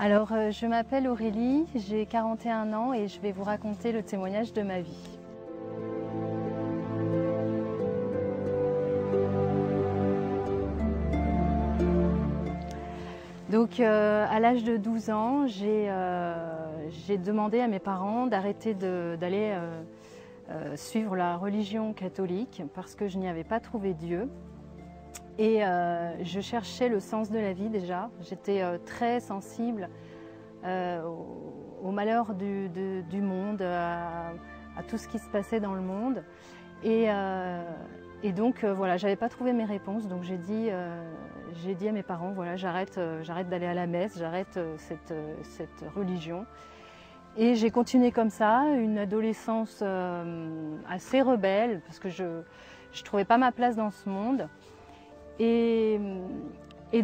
Alors, je m'appelle Aurélie, j'ai 41 ans et je vais vous raconter le témoignage de ma vie. Donc, à l'âge de 12 ans, j'ai demandé à mes parents d'arrêter d'aller suivre la religion catholique parce que je n'y avais pas trouvé Dieu. Et je cherchais le sens de la vie déjà. J'étais très sensible au malheur du monde, à tout ce qui se passait dans le monde. Et donc voilà, j'avais pas trouvé mes réponses. Donc j'ai dit à mes parents, voilà, j'arrête d'aller à la messe, j'arrête cette religion. Et j'ai continué comme ça, une adolescence assez rebelle, parce que je ne trouvais pas ma place dans ce monde. Et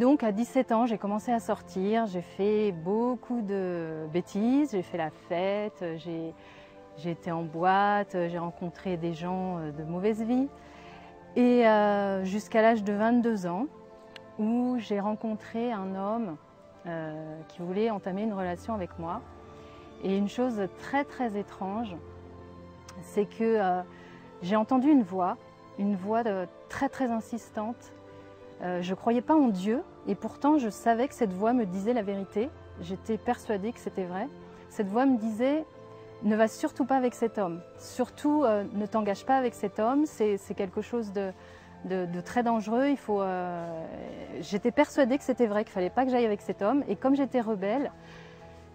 donc à 17 ans, j'ai commencé à sortir, j'ai fait beaucoup de bêtises, j'ai fait la fête, j'ai été en boîte, j'ai rencontré des gens de mauvaise vie. Et jusqu'à l'âge de 22 ans, où j'ai rencontré un homme qui voulait entamer une relation avec moi. Et une chose très très étrange, c'est que j'ai entendu une voix très très insistante. Je ne croyais pas en Dieu et pourtant je savais que cette voix me disait la vérité. J'étais persuadée que c'était vrai. Cette voix me disait « Ne va surtout pas avec cet homme, surtout ne t'engage pas avec cet homme, c'est quelque chose de très dangereux. » J'étais persuadée que c'était vrai, qu'il ne fallait pas que j'aille avec cet homme. Et comme j'étais rebelle,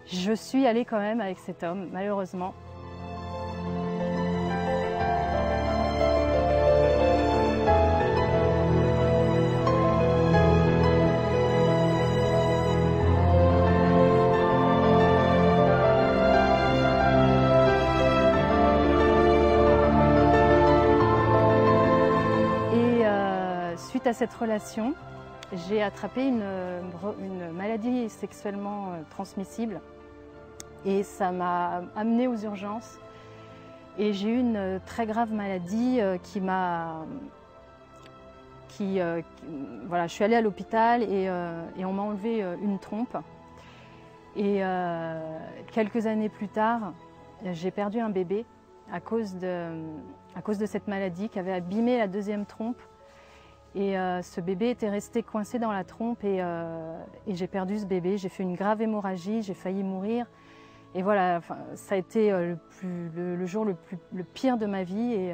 je suis allée quand même avec cet homme, malheureusement. Suite à cette relation, j'ai attrapé une maladie sexuellement transmissible et ça m'a amenée aux urgences. Et j'ai eu une très grave maladie voilà, je suis allée à l'hôpital et on m'a enlevé une trompe. Et quelques années plus tard, j'ai perdu un bébé à cause de cette maladie qui avait abîmé la deuxième trompe. Et ce bébé était resté coincé dans la trompe et j'ai perdu ce bébé. J'ai fait une grave hémorragie, j'ai failli mourir. Et voilà, enfin, ça a été le jour le pire de ma vie.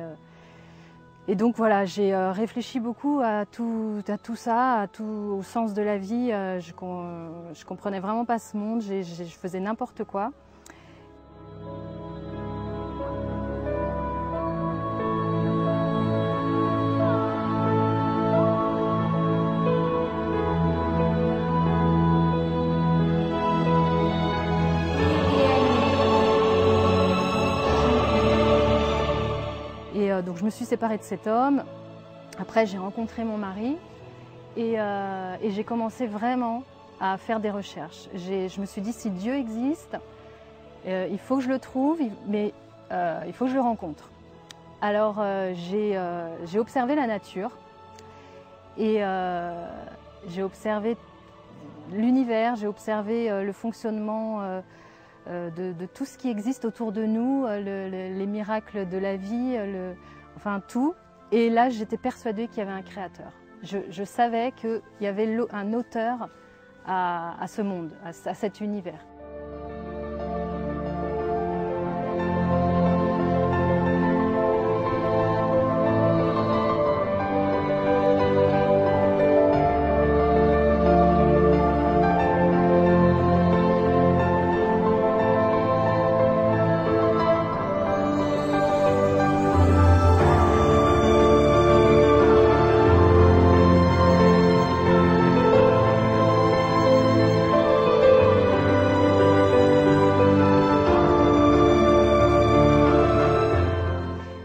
Et donc voilà, j'ai réfléchi beaucoup à tout ça, au sens de la vie. Je comprenais vraiment pas ce monde, je faisais n'importe quoi. Donc je me suis séparée de cet homme. Après j'ai rencontré mon mari et j'ai commencé vraiment à faire des recherches. Je me suis dit si Dieu existe, il faut que je le trouve, mais il faut que je le rencontre. Alors j'ai observé la nature et j'ai observé l'univers, j'ai observé le fonctionnement de tout ce qui existe autour de nous, les miracles de la vie, enfin tout. Et là, j'étais persuadée qu'il y avait un créateur. Je savais qu'il y avait un auteur à ce monde, à cet univers.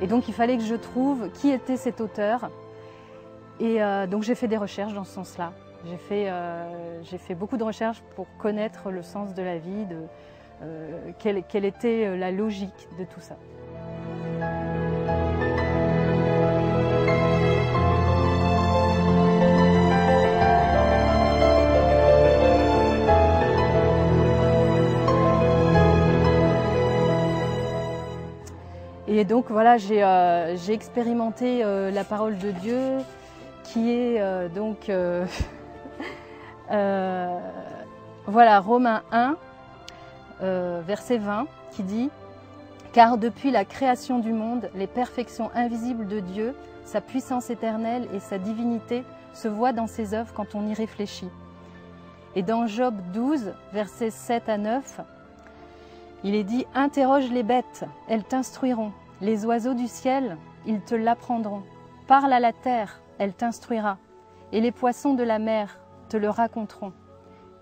Donc il fallait que je trouve qui était cet auteur. Et donc j'ai fait des recherches dans ce sens-là. J'ai fait beaucoup de recherches pour connaître le sens de la vie, quelle était la logique de tout ça. Et donc voilà, j'ai expérimenté la parole de Dieu qui est voilà, Romains 1, verset 20, qui dit « Car depuis la création du monde, les perfections invisibles de Dieu, sa puissance éternelle et sa divinité se voient dans ses œuvres quand on y réfléchit. » Et dans Job 12, versets 7 à 9, il est dit « Interroge les bêtes, elles t'instruiront. Les oiseaux du ciel, ils te l'apprendront. Parle à la terre, elle t'instruira. Et les poissons de la mer te le raconteront.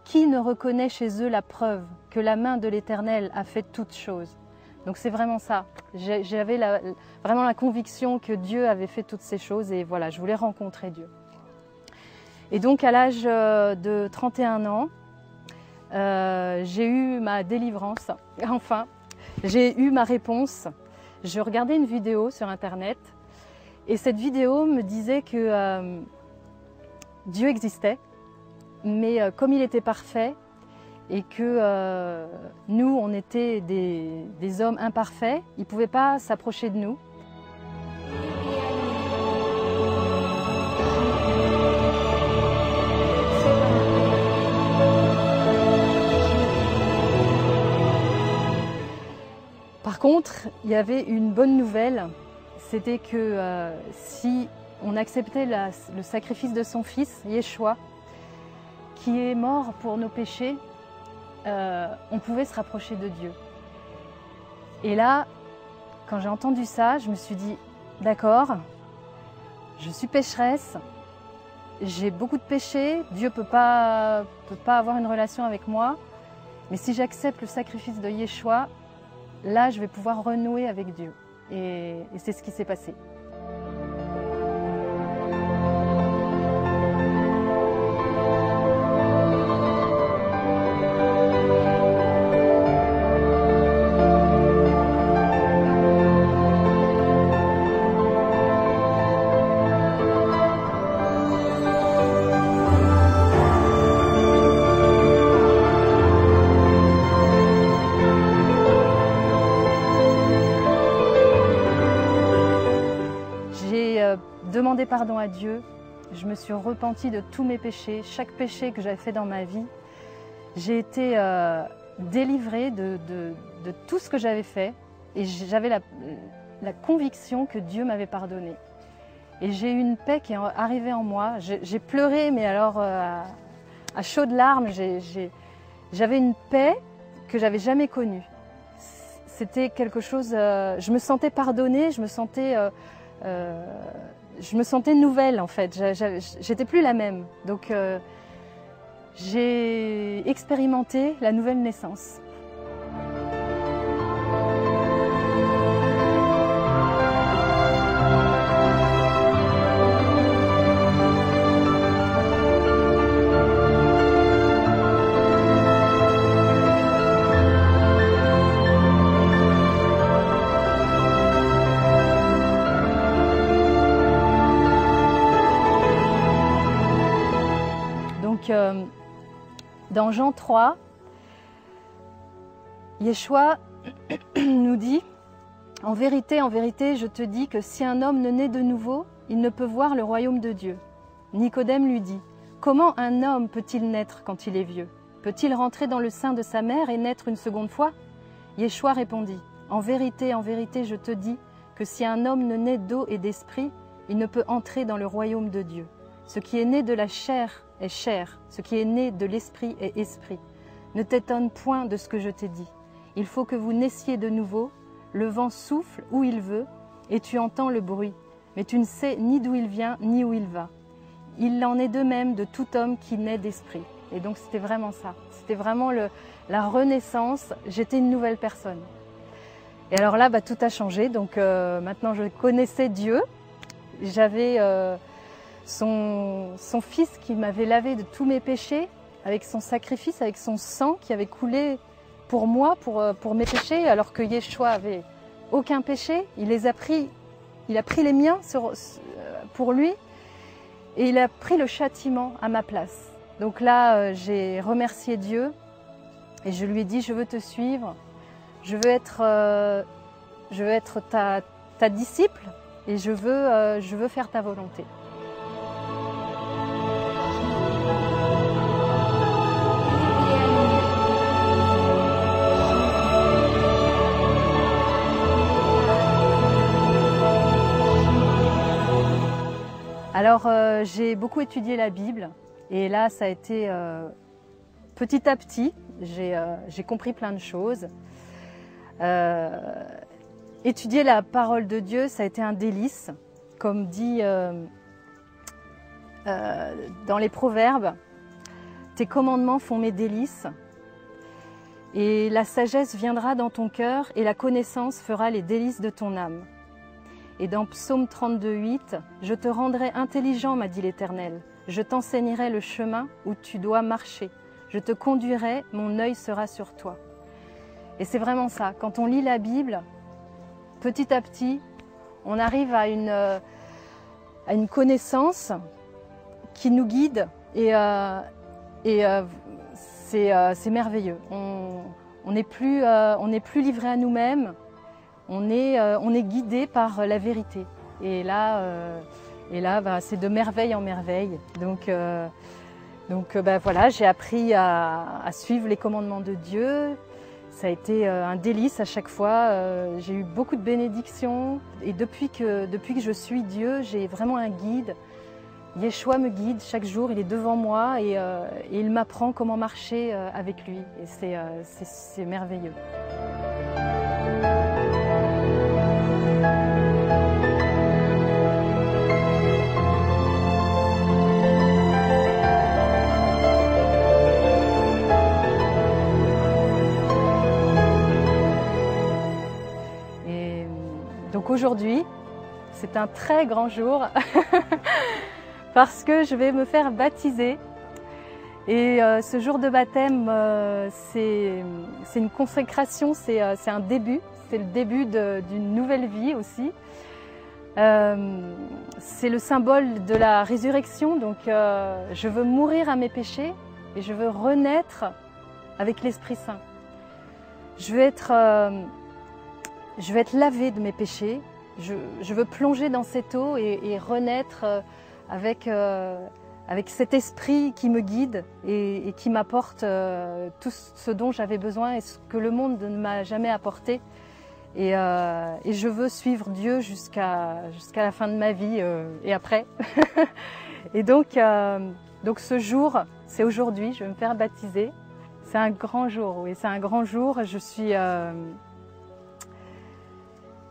Qui ne reconnaît chez eux la preuve que la main de l'Éternel a fait toutes choses ?» Donc c'est vraiment ça. J'avais vraiment la conviction que Dieu avait fait toutes ces choses et voilà, je voulais rencontrer Dieu. Et donc à l'âge de 31 ans, j'ai eu ma délivrance, enfin, j'ai eu ma réponse. Je regardais une vidéo sur Internet et cette vidéo me disait que Dieu existait, mais comme il était parfait et que nous, on était des hommes imparfaits, il ne pouvait pas s'approcher de nous. Par contre, il y avait une bonne nouvelle, c'était que si on acceptait le sacrifice de son fils, Yeshua, qui est mort pour nos péchés, on pouvait se rapprocher de Dieu. Et là, quand j'ai entendu ça, je me suis dit, d'accord, je suis pécheresse, j'ai beaucoup de péchés, Dieu peut pas avoir une relation avec moi, mais si j'accepte le sacrifice de Yeshua, là, je vais pouvoir renouer avec Dieu. Et c'est ce qui s'est passé. Demandé pardon à Dieu, je me suis repentie de tous mes péchés, chaque péché que j'avais fait dans ma vie. J'ai été délivrée de tout ce que j'avais fait et j'avais la conviction que Dieu m'avait pardonné. Et j'ai eu une paix qui est arrivée en moi. J'ai pleuré, mais alors à chaudes larmes, j'avais une paix que j'avais jamais connue. C'était quelque chose, je me sentais pardonnée, je me sentais nouvelle en fait, j'étais plus la même. Donc j'ai expérimenté la nouvelle naissance. Dans Jean 3, Yeshua nous dit « En vérité, je te dis que si un homme ne naît de nouveau, il ne peut voir le royaume de Dieu. » Nicodème lui dit « Comment un homme peut-il naître quand il est vieux? Peut-il rentrer dans le sein de sa mère et naître une seconde fois ?» Yeshua répondit « En vérité, je te dis que si un homme ne naît d'eau et d'esprit, il ne peut entrer dans le royaume de Dieu. Ce qui est né de la chair est chair, ce qui est né de l'esprit est esprit. Ne t'étonne point de ce que je t'ai dit. Il faut que vous naissiez de nouveau, le vent souffle où il veut, et tu entends le bruit, mais tu ne sais ni d'où il vient, ni où il va. Il en est de même de tout homme qui naît d'esprit. » Et donc c'était vraiment ça, c'était vraiment la renaissance, j'étais une nouvelle personne. Et alors là, tout a changé, donc maintenant je connaissais Dieu, j'avais son fils qui m'avait lavé de tous mes péchés, avec son sacrifice, avec son sang qui avait coulé pour moi, pour mes péchés, alors que Yeshua avait aucun péché. Il a pris les miens pour lui et il a pris le châtiment à ma place. Donc là, j'ai remercié Dieu et je lui ai dit, je veux te suivre, je veux être je veux être ta disciple et je veux faire ta volonté. Alors j'ai beaucoup étudié la Bible et là ça a été petit à petit, j'ai compris plein de choses. Étudier la parole de Dieu, ça a été un délice, comme dit dans les Proverbes, tes commandements font mes délices et la sagesse viendra dans ton cœur et la connaissance fera les délices de ton âme. Et dans Psaume 32:8, « Je te rendrai intelligent, m'a dit l'Éternel. Je t'enseignerai le chemin où tu dois marcher. Je te conduirai, mon œil sera sur toi. » Et c'est vraiment ça. Quand on lit la Bible, petit à petit, on arrive à une connaissance qui nous guide et c'est merveilleux. On n'est plus livré à nous-mêmes. On est guidé par la vérité. Et là, c'est de merveille en merveille. Donc voilà, j'ai appris à suivre les commandements de Dieu. Ça a été un délice à chaque fois. J'ai eu beaucoup de bénédictions. Et depuis que je suis Dieu, j'ai vraiment un guide. Yeshua me guide chaque jour, il est devant moi et il m'apprend comment marcher avec lui. Et c'est merveilleux. Donc aujourd'hui, c'est un très grand jour parce que je vais me faire baptiser. Et ce jour de baptême, c'est une consécration, c'est un début, c'est le début d'une nouvelle vie aussi. C'est le symbole de la résurrection, donc je veux mourir à mes péchés et je veux renaître avec l'Esprit Saint. Je veux être lavée de mes péchés, je veux plonger dans cette eau et renaître avec cet esprit qui me guide et qui m'apporte tout ce dont j'avais besoin et ce que le monde ne m'a jamais apporté. Et je veux suivre Dieu jusqu'à la fin de ma vie et après. Et donc ce jour, c'est aujourd'hui, je vais me faire baptiser. C'est un grand jour, oui, c'est un grand jour.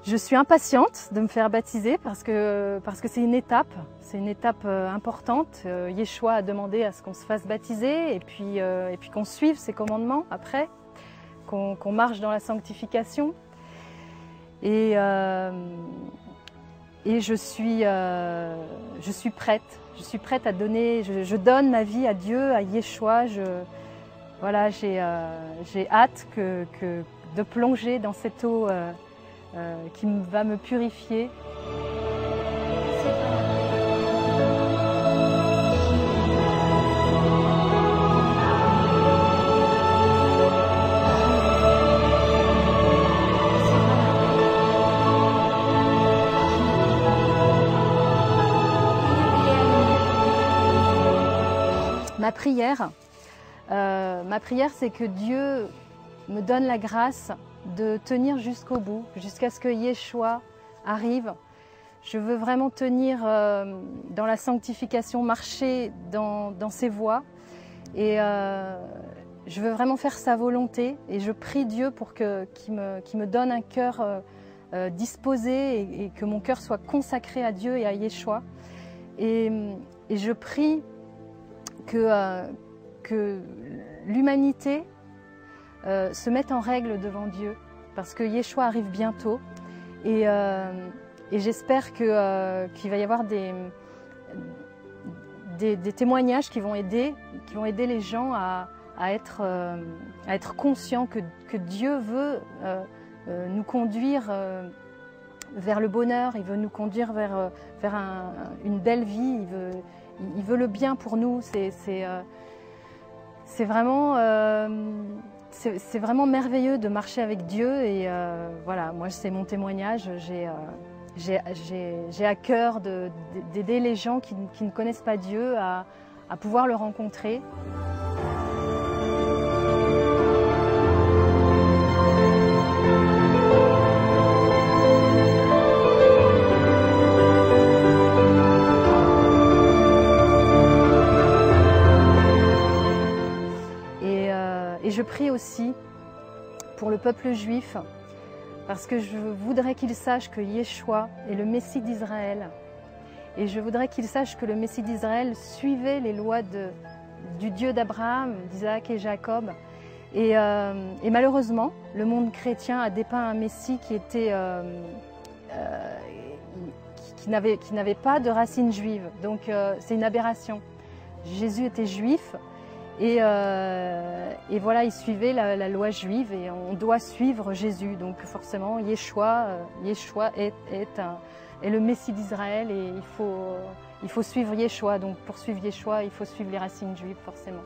Je suis impatiente de me faire baptiser parce que c'est une étape importante. Yeshua a demandé à ce qu'on se fasse baptiser et puis qu'on suive ses commandements après, qu'on marche dans la sanctification. Et je suis prête à donner, je donne ma vie à Dieu, à Yeshua. Voilà, j'ai hâte de plonger dans cette eau qui va me purifier. Ma prière, c'est que Dieu me donne la grâce de tenir jusqu'au bout, jusqu'à ce que Yeshua arrive. Je veux vraiment tenir dans la sanctification, marcher dans ses voies et je veux vraiment faire sa volonté et je prie Dieu pour qu'il me donne un cœur disposé et que mon cœur soit consacré à Dieu et à Yeshua. Et je prie que l'humanité se mette en règle devant Dieu parce que Yeshua arrive bientôt et j'espère qu'il va y avoir des témoignages qui vont aider les gens à être conscients que Dieu veut nous conduire vers le bonheur, il veut nous conduire vers une belle vie, il veut le bien pour nous. C'est vraiment c'est vraiment merveilleux de marcher avec Dieu et voilà, moi c'est mon témoignage. J'ai à cœur d'aider les gens qui ne connaissent pas Dieu à pouvoir le rencontrer. Et je prie aussi pour le peuple juif, parce que je voudrais qu'il sache que Yeshua est le Messie d'Israël. Et je voudrais qu'il sache que le Messie d'Israël suivait les lois du Dieu d'Abraham, d'Isaac et Jacob. Et malheureusement, le monde chrétien a dépeint un Messie qui n'avait pas de racines juives. Donc c'est une aberration. Jésus était juif. Et voilà, il suivait la loi juive et on doit suivre Jésus. Donc forcément, Yeshua est le Messie d'Israël et il faut suivre Yeshua. Donc pour suivre Yeshua, il faut suivre les racines juives forcément.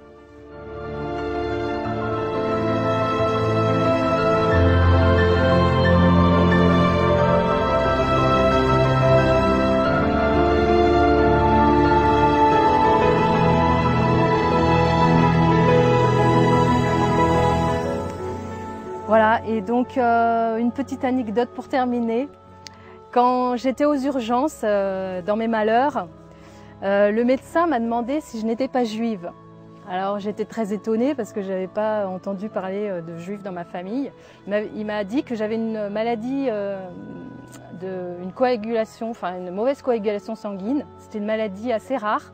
Voilà, et donc une petite anecdote pour terminer. Quand j'étais aux urgences dans mes malheurs, le médecin m'a demandé si je n'étais pas juive. Alors j'étais très étonnée parce que je n'avais pas entendu parler de juifs dans ma famille. Il m'a dit que j'avais une maladie, une coagulation, enfin une mauvaise coagulation sanguine. C'était une maladie assez rare.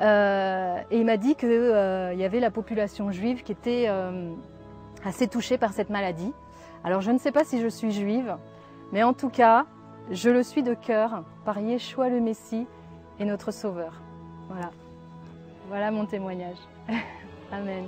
Et il m'a dit qu'il y avait la population juive qui était assez touchée par cette maladie. Alors je ne sais pas si je suis juive, mais en tout cas, je le suis de cœur par Yeshua le Messie et notre Sauveur. Voilà, voilà mon témoignage. Amen.